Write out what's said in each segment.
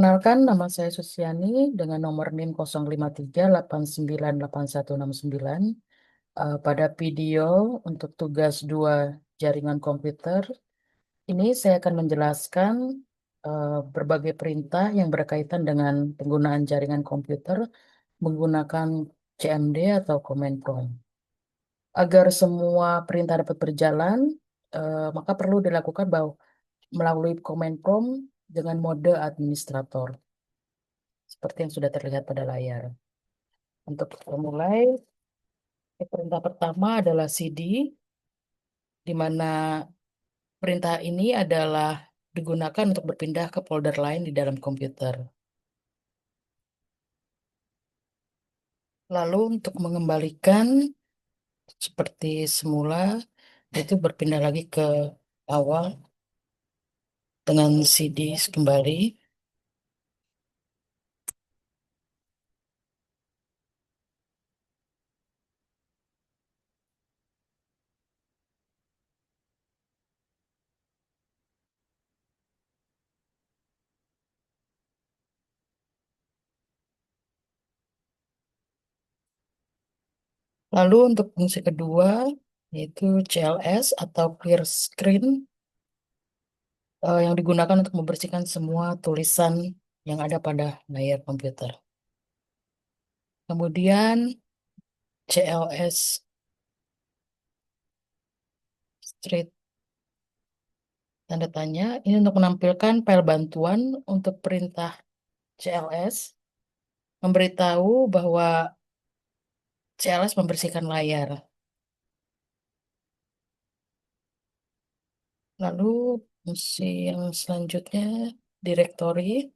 Perkenalkan, nama saya Susiani dengan nomor NIM 053898169. Pada video untuk tugas 2 jaringan komputer, ini saya akan menjelaskan berbagai perintah yang berkaitan dengan penggunaan jaringan komputer menggunakan CMD atau command prompt. Agar semua perintah dapat berjalan, maka perlu dilakukan melalui command prompt dengan mode administrator, seperti yang sudah terlihat pada layar. Untuk memulai, perintah pertama adalah CD, di mana perintah ini adalah digunakan untuk berpindah ke folder lain di dalam komputer. Lalu untuk mengembalikan seperti semula, itu berpindah lagi ke awal dengan CD kembali. Lalu untuk fungsi kedua, yaitu CLS atau Clear Screen, yang digunakan untuk membersihkan semua tulisan yang ada pada layar komputer. Kemudian CLS Street tanda tanya ini untuk menampilkan file bantuan untuk perintah CLS, memberitahu bahwa CLS membersihkan layar. Lalu fungsi yang selanjutnya, directory.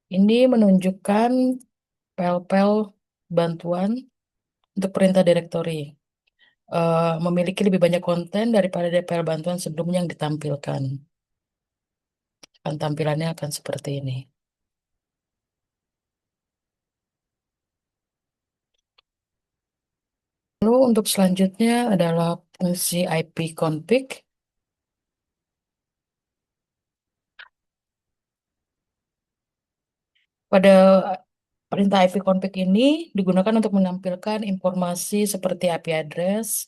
Ini menunjukkan file-file bantuan untuk perintah directory. Memiliki lebih banyak konten daripada file bantuan sebelumnya yang ditampilkan. Tampilannya akan seperti ini. Lalu untuk selanjutnya adalah fungsi IP config. Pada perintah IP config ini digunakan untuk menampilkan informasi seperti IP address,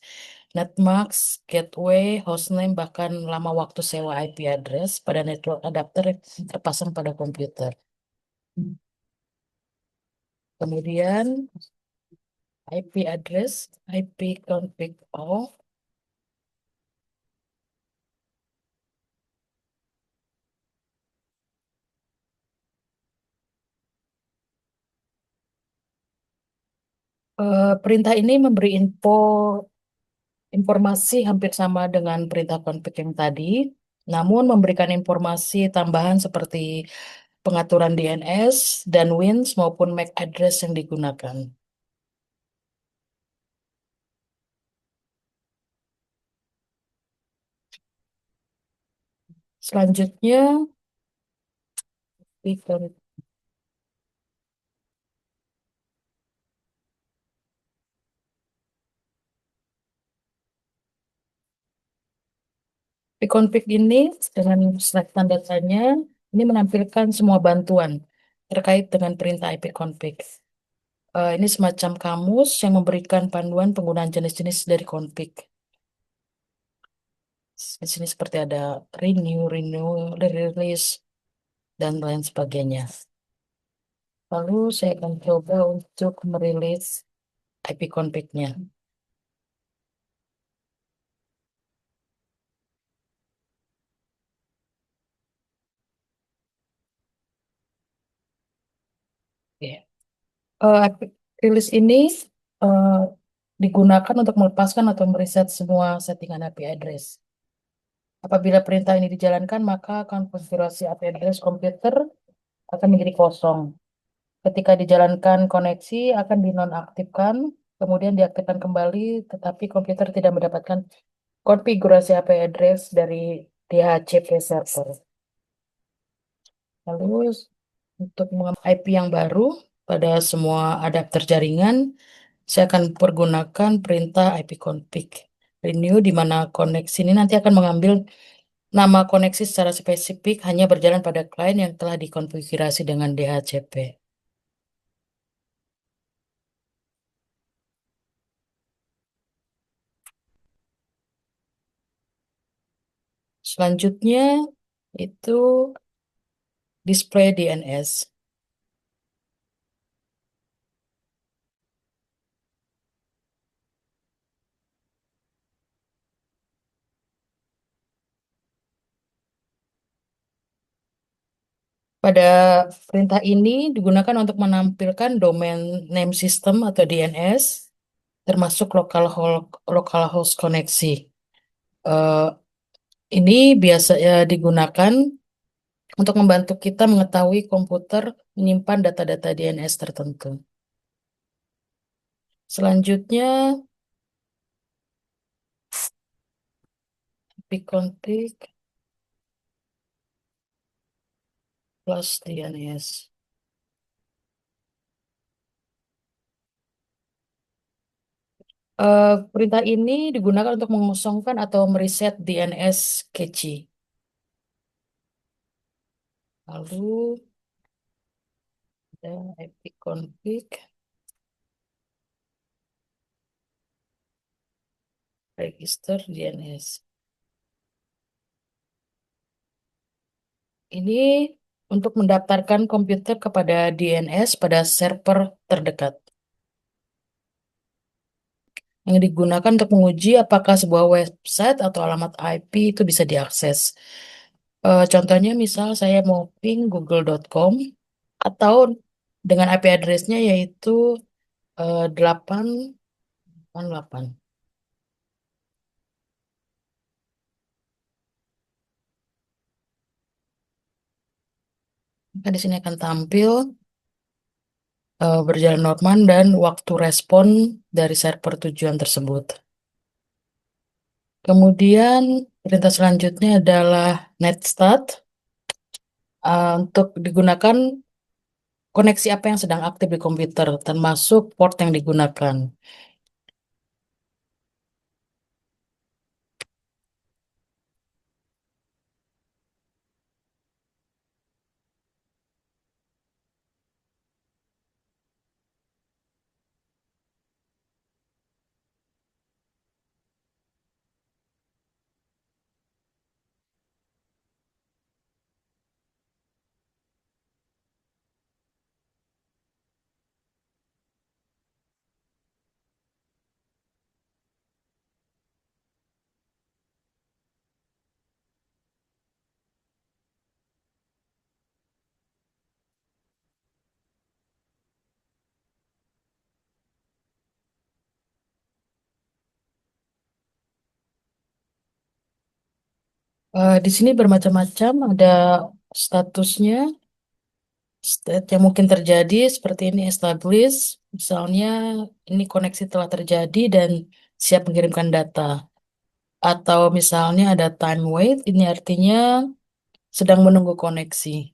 netmask, gateway, hostname, bahkan lama waktu sewa IP address pada network adapter yang terpasang pada komputer. Kemudian IP address, IP config all. Perintah ini memberi informasi hampir sama dengan perintah config yang tadi, namun memberikan informasi tambahan seperti pengaturan DNS dan WINS maupun MAC address yang digunakan. Selanjutnya, di config ini dengan slide tanda tanya, ini menampilkan semua bantuan terkait dengan perintah IP config. Ini semacam kamus yang memberikan panduan penggunaan jenis-jenis dari config. Di sini seperti ada renew, release, dan lain sebagainya. Lalu saya akan coba untuk merilis IP config-nya. Oke. IP rilis ini eh, digunakan untuk melepaskan atau mereset semua settingan IP address. Apabila perintah ini dijalankan, maka konfigurasi IP address komputer akan menjadi kosong. Ketika dijalankan koneksi akan dinonaktifkan, kemudian diaktifkan kembali, tetapi komputer tidak mendapatkan konfigurasi IP address dari DHCP server. Lalu untuk mengambil IP yang baru pada semua adapter jaringan, saya akan pergunakan perintah IP config renew, di mana koneksi ini nanti akan mengambil Nama koneksi secara spesifik hanya berjalan pada klien yang telah dikonfigurasi dengan DHCP. Selanjutnya itu display DNS. Pada perintah ini digunakan untuk menampilkan domain name system atau DNS, termasuk localhost koneksi. Eh, ini biasanya digunakan untuk membantu kita mengetahui komputer menyimpan data-data DNS tertentu. Selanjutnya, ipconfig plus DNS. Perintah ini digunakan untuk mengosongkan atau mereset DNS cache. Lalu ada ipconfig register DNS. Ini untuk mendaftarkan komputer kepada DNS pada server terdekat, yang digunakan untuk menguji apakah sebuah website atau alamat IP itu bisa diakses. Contohnya misal saya mau ping google.com atau dengan IP address-nya yaitu 888. Maka di sini akan tampil berjalan normal dan waktu respon dari server tujuan tersebut. Kemudian perintah selanjutnya adalah netstat. Untuk digunakan koneksi apa yang sedang aktif di komputer, termasuk port yang digunakan. Di sini bermacam-macam, ada statusnya, state yang mungkin terjadi seperti ini establish, misalnya ini koneksi telah terjadi dan siap mengirimkan data. Atau misalnya ada time wait, ini artinya sedang menunggu koneksi.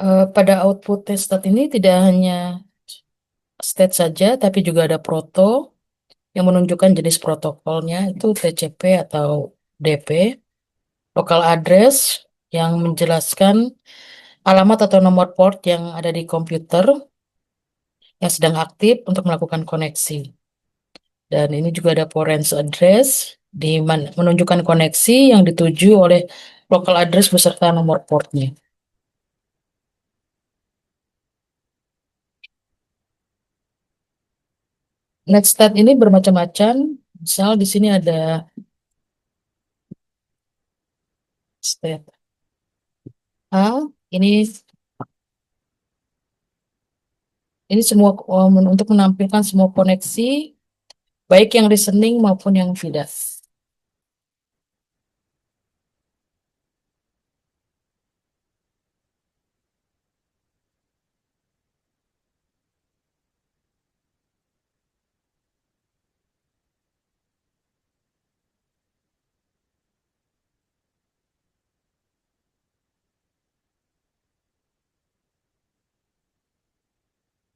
Pada output stat ini tidak hanya state saja, tapi juga ada proto yang menunjukkan jenis protokolnya, itu TCP atau DP, local address yang menjelaskan alamat atau nomor port yang ada di komputer yang sedang aktif untuk melakukan koneksi. Dan ini juga ada port range address di menunjukkan koneksi yang dituju oleh local address beserta nomor portnya. Netstat ini bermacam-macam. Misal di sini ada state A, ini semua untuk menampilkan semua koneksi, baik yang listening maupun yang tidak.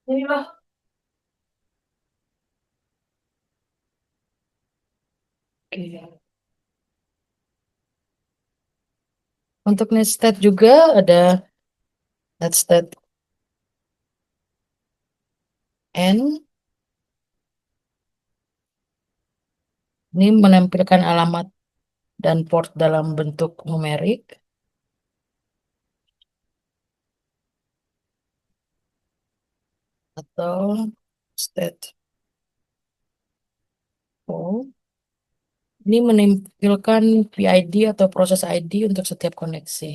Oke. Untuk nested juga ada nested N. Ini menampilkan alamat dan port dalam bentuk numerik. Atau state O. Ini menampilkan PID atau proses ID untuk setiap koneksi.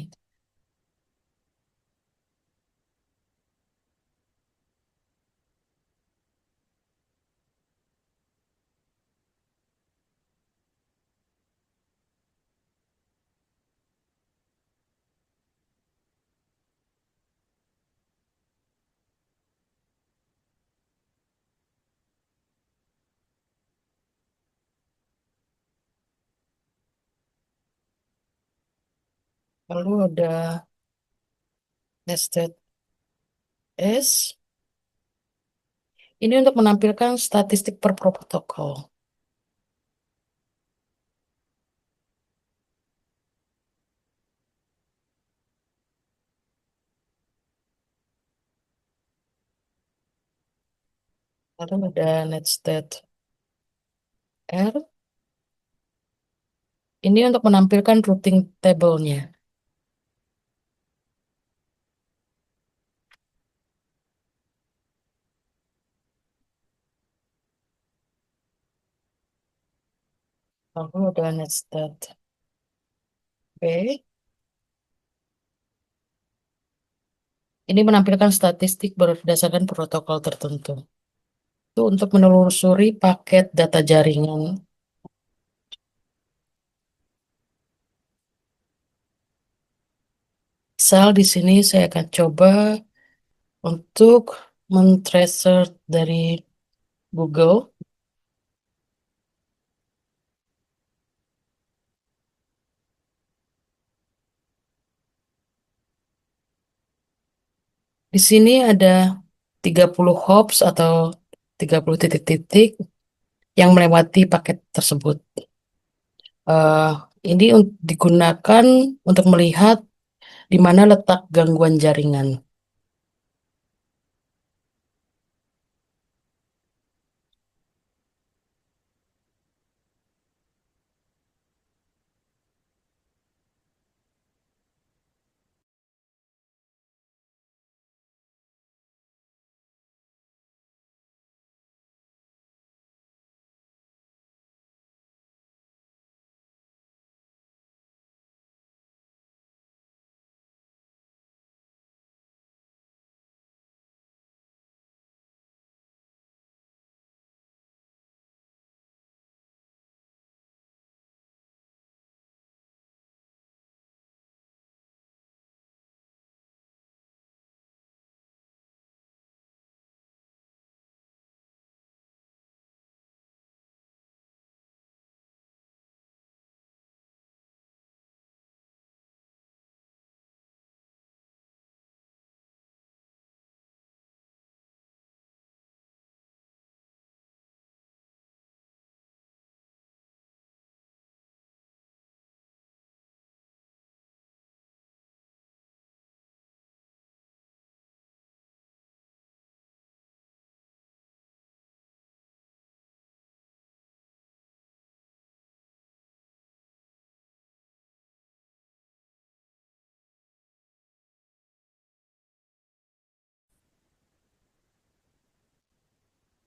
Lalu ada nested S. Ini untuk menampilkan statistik per protokol. Lalu ada nested R. Ini untuk menampilkan routing table-nya. Lalu ada nested P. Ini menampilkan statistik berdasarkan protokol tertentu. Itu untuk menelusuri paket data jaringan. Misal di sini saya akan coba untuk men-tracer dari Google. Di sini ada 30 hops atau 30 titik-titik yang melewati paket tersebut. Eh, ini digunakan untuk melihat di mana letak gangguan jaringan.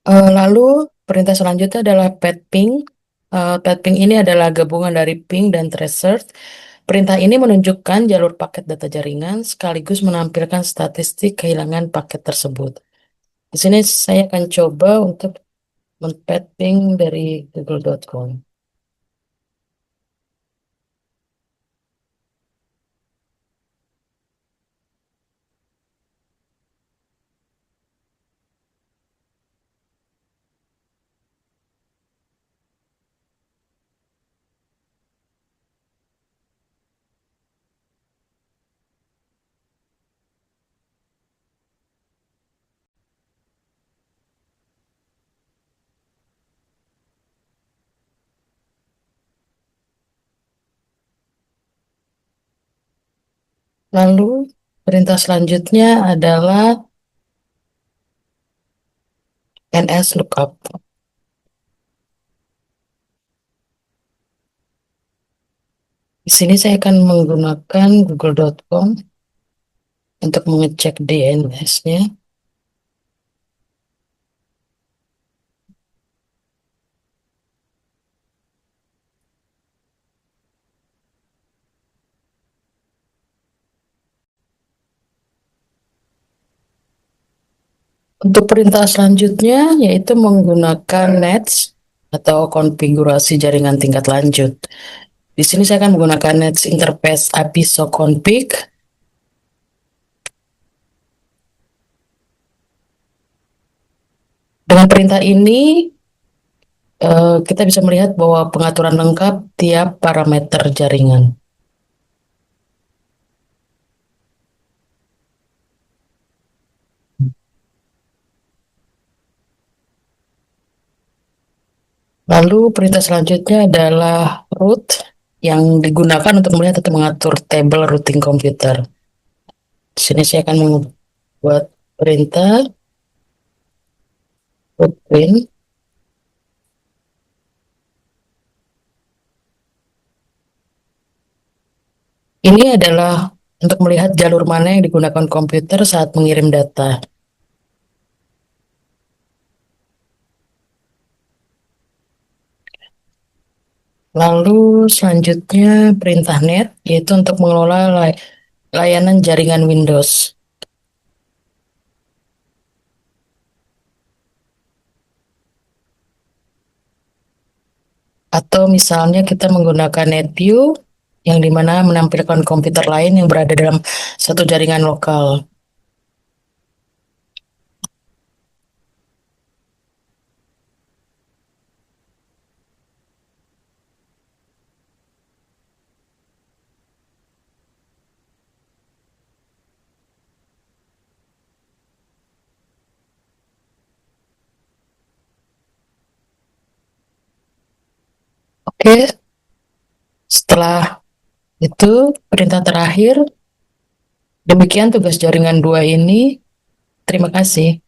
Lalu perintah selanjutnya adalah pet ping. Pet ping ini adalah gabungan dari ping dan tracer. Perintah ini menunjukkan jalur paket data jaringan sekaligus menampilkan statistik kehilangan paket tersebut. Di sini saya akan coba untuk men-pet ping dari google.com. Lalu perintah selanjutnya adalah ns lookup. Di sini saya akan menggunakan google.com untuk mengecek DNS-nya. Untuk perintah selanjutnya yaitu menggunakan nets atau konfigurasi jaringan tingkat lanjut. Di sini saya akan menggunakan nets interface API soconfig. Dengan perintah ini kita bisa melihat bahwa pengaturan lengkap tiap parameter jaringan. Lalu perintah selanjutnya adalah root yang digunakan untuk melihat atau mengatur tabel routing komputer. Di sini saya akan membuat perintah root print. Ini adalah untuk melihat jalur mana yang digunakan komputer saat mengirim data. Lalu selanjutnya perintah net, yaitu untuk mengelola layanan jaringan Windows. Atau misalnya kita menggunakan NetView, yang dimana menampilkan komputer lain yang berada dalam satu jaringan lokal. Oke, setelah itu perintah terakhir. Demikian tugas jaringan 2 ini. Terima kasih.